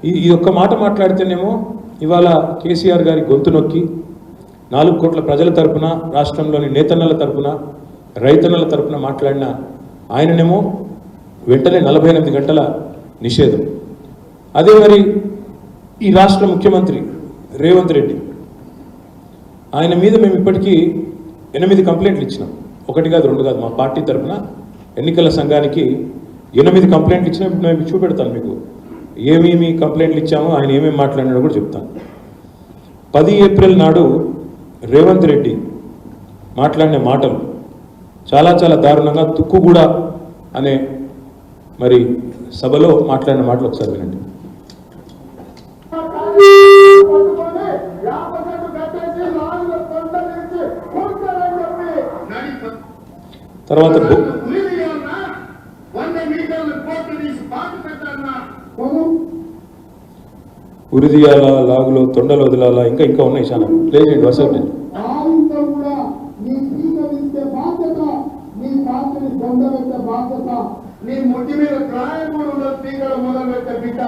ఈ ఒక్క మాట మాట్లాడితేనేమో ఇవాళ కేసీఆర్ గారి గొంతు నొక్కి 4 కోట్ల ప్రజల తరపున, రాష్ట్రంలోని నేతన్నల తరపున, రైతన్నల తరపున మాట్లాడిన ఆయననేమో వెంటనే 48 గంటల నిషేధం. అదే మరి ఈ రాష్ట్ర ముఖ్యమంత్రి రేవంత్ రెడ్డి, ఆయన మీద మేము ఇప్పటికీ 8 కంప్లైంట్లు ఇచ్చినాం. 1 కాదు 2 కాదు, మా పార్టీ తరఫున ఎన్నికల సంఘానికి 8 కంప్లైంట్లు ఇచ్చినా. మేము చూపెడతాను మీకు ఏమేమి కంప్లైంట్లు ఇచ్చామో, ఆయన ఏమేమి మాట్లాడినాడో కూడా చెప్తాను. 10 ఏప్రిల్ నాడు రేవంత్ రెడ్డి మాట్లాడిన మాటలు చాలా చాలా దారుణంగా, తుక్కుగూడ అనే మరి సభలో మాట్లాడిన మాటలు ఒకసారి వినండి. తర్వాత ఉరిదియాల, లాగులో తొండలు వదిలాల, ఇంకా ఇంకా ఉన్నాయి చాలా. ప్లే చేయండి వసతి. నీ ముట్టి మీద ప్రాయముడు తీగలు మొదలు పెట్టే బిడ్డ,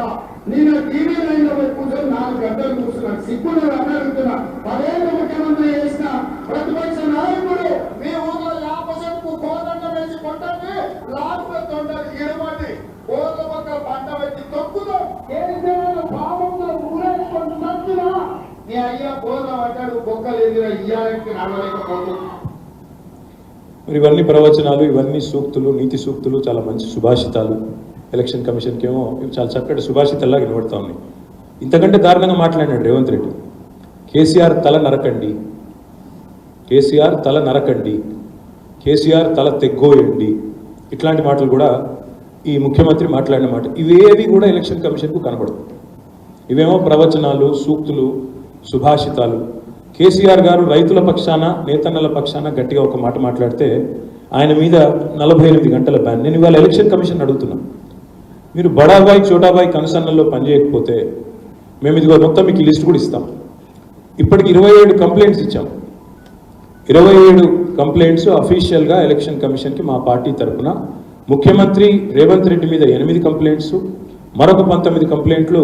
నేను టీవీ లైన్లో కూర్చొని 4 గంటలు కూర్చున్నాను. సిగ్గులు అడుగుతున్నా. 10 ఏళ్ళు ముఖ్యమంత్రి చేసిన ప్రతిపక్ష నాయకుడు మీ ఊళ్ళో 50% కోదండ వేసి కొట్టండి, లాభ తొండలు ఇడమండి, కోళ్ళ పక్క పంట పెట్టి తొక్కుదాం. పాపంలో ఊరేసుకొని నచ్చినా నీ అయ్యా కోద పడ్డాడు, బొక్కలు ఎదిరా ఇయ్యాలకి నడవలేకపోతుంది. మరి ఇవన్నీ ప్రవచనాలు, ఇవన్నీ సూక్తులు, నీతి సూక్తులు, చాలా మంచి సుభాషితాలు. ఎలక్షన్ కమిషన్కి ఏమో ఇవి చాలా చక్కటి సుభాషితల్లా వినబడతా ఉన్నాయి. ఇంతకంటే దారుణంగా మాట్లాడినాడు రేవంత్ రెడ్డి. కేసీఆర్ తల నరకండి, కేసీఆర్ తల నరకండి, కేసీఆర్ తల తెగ్గోయండి, ఇట్లాంటి మాటలు కూడా ఈ ముఖ్యమంత్రి మాట్లాడిన మాట. ఇవేవి కూడా ఎలక్షన్ కమిషన్కు కనబడదు. ఇవేమో ప్రవచనాలు, సూక్తులు, సుభాషితాలు. కేసీఆర్ గారు రైతుల పక్షాన, నేతన్నల పక్షాన గట్టిగా ఒక మాట మాట్లాడితే ఆయన మీద 48 గంటల బ్యాన్. నేను ఇవాళ ఎలక్షన్ కమిషన్ అడుగుతున్నా, మీరు బడాబాయి చోటాబాయి కనుసన్నల్లో పనిచేయకపోతే మేము ఇదిగో మొత్తం మీకు లిస్ట్ కూడా ఇస్తాం. ఇప్పటికి 27 కంప్లైంట్స్ ఇచ్చాం. 27 కంప్లైంట్స్ అఫీషియల్గా ఎలక్షన్ కమిషన్కి మా పార్టీ తరఫున. ముఖ్యమంత్రి రేవంత్ రెడ్డి మీద 8 కంప్లైంట్స్, మరొక 19 కంప్లైంట్లు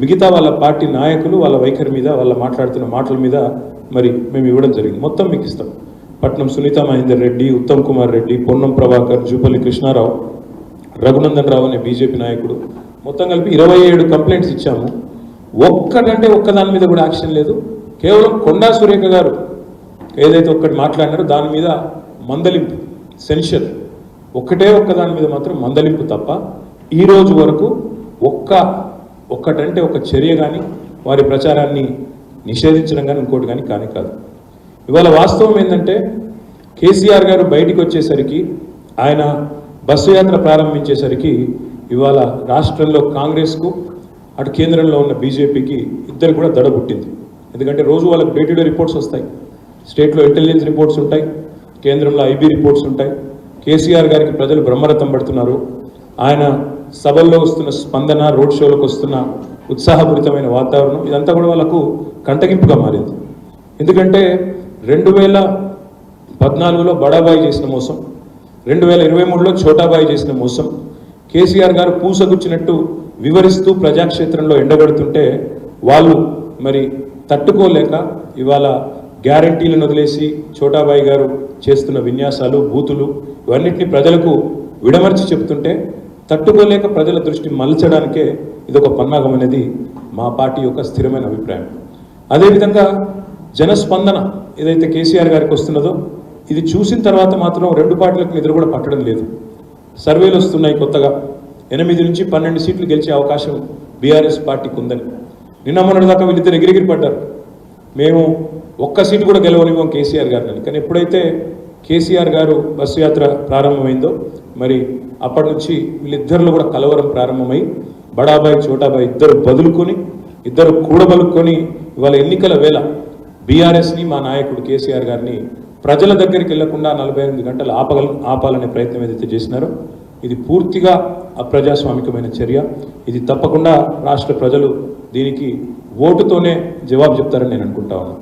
మిగతా వాళ్ళ పార్టీ నాయకులు, వాళ్ళ వైఖరి మీద, వాళ్ళ మాట్లాడుతున్న మాటల మీద మరి మేము ఇవ్వడం జరిగింది. మొత్తం మీకు ఇస్తాం. పట్నం సునీతా మహేందర్ రెడ్డి, ఉత్తమ్ కుమార్ రెడ్డి, పొన్నం ప్రభాకర్, జూపల్లి కృష్ణారావు, రఘునందన్ రావు అనే బీజేపీ నాయకుడు, మొత్తం కలిపి 27 కంప్లైంట్స్ ఇచ్చాము. ఒక్కటంటే ఒక్కదాని మీద కూడా యాక్షన్ లేదు. కేవలం కొండా సురేఖ గారు ఏదైతే ఒక్కటి మాట్లాడినారో దాని మీద మందలింపు, సెన్షన్, ఒక్కదాని మీద మాత్రం మందలింపు తప్ప ఈ రోజు వరకు ఒక్కటంటే ఒక చర్య కానీ, వారి ప్రచారాన్ని నిషేధించడం కానీ, ఇంకోటి కానీ కాదు. ఇవాళ వాస్తవం ఏంటంటే కేసీఆర్ గారు బయటికి వచ్చేసరికి, ఆయన బస్సు యాత్ర ప్రారంభించేసరికి ఇవాళ రాష్ట్రంలో కాంగ్రెస్కు, అటు కేంద్రంలో ఉన్న బీజేపీకి ఇద్దరు కూడా దడ పుట్టింది. ఎందుకంటే రోజు వాళ్ళకి డే టు డే రిపోర్ట్స్ వస్తాయి. స్టేట్లో ఇంటెలిజెన్స్ రిపోర్ట్స్ ఉంటాయి, కేంద్రంలో ఐబీ రిపోర్ట్స్ ఉంటాయి. కేసీఆర్ గారికి ప్రజలు బ్రహ్మరథం పడుతున్నారు. ఆయన సభల్లో వస్తున్న స్పందన, రోడ్ షోలకు వస్తున్న ఉత్సాహపూరితమైన వాతావరణం, ఇదంతా కూడా వాళ్ళకు కంటగింపుగా మారింది. ఎందుకంటే 2014లో బడాబాయి చేసిన మోసం, 2023లో చోటాబాయి చేసిన మోసం, కేసీఆర్ గారు పూసగుచ్చినట్టు వివరిస్తూ ప్రజాక్షేత్రంలో ఎండగడుతుంటే వాళ్ళు మరి తట్టుకోలేక ఇవాళ గ్యారంటీలను వదిలేసి చోటాబాయి గారు చేస్తున్న విన్యాసాలు, బూతులు, ఇవన్నిటిని ప్రజలకు విడమర్చి చెప్తుంటే తట్టుకోలేక ప్రజల దృష్టి మలచడానికే ఇదొక పన్నాగం అనేది మా పార్టీ యొక్క స్థిరమైన అభిప్రాయం. అదేవిధంగా జనస్పందన ఏదైతే కేసీఆర్ గారికి వస్తున్నదో, ఇది చూసిన తర్వాత మాత్రం 2 పార్టీలకు నిద్ర కూడా పట్టడం లేదు. సర్వేలు వస్తున్నాయి కొత్తగా, 8 నుంచి 12 సీట్లు గెలిచే అవకాశం బీఆర్ఎస్ పార్టీకి ఉందని. నిన్న మొన్నటి దాకా వీళ్ళిద్దరు ఎగిరెగిరి పడ్డారు, మేము ఒక్క సీటు కూడా గెలవనివ్వం కేసీఆర్ గారిని. కానీ ఎప్పుడైతే కేసీఆర్ గారు బస్సు యాత్ర ప్రారంభమైందో మరి అప్పటి నుంచి వీళ్ళిద్దరిలో కూడా కలవరం ప్రారంభమై బడాబాయి చోటాబాయి ఇద్దరు కూడబలుక్కొని ఇవాళ ఎన్నికల వేళ బీఆర్ఎస్ని, మా నాయకుడు కేసీఆర్ గారిని ప్రజల దగ్గరికి వెళ్లకుండా 48 గంటలు ఆపాలనే ప్రయత్నం ఏదైతే చేసినారో ఇది పూర్తిగా అప్రజాస్వామికమైన చర్య. ఇది తప్పకుండా రాష్ట్ర ప్రజలు దీనికి ఓటుతోనే జవాబు చెప్తారని నేను అనుకుంటా ఉన్నాను.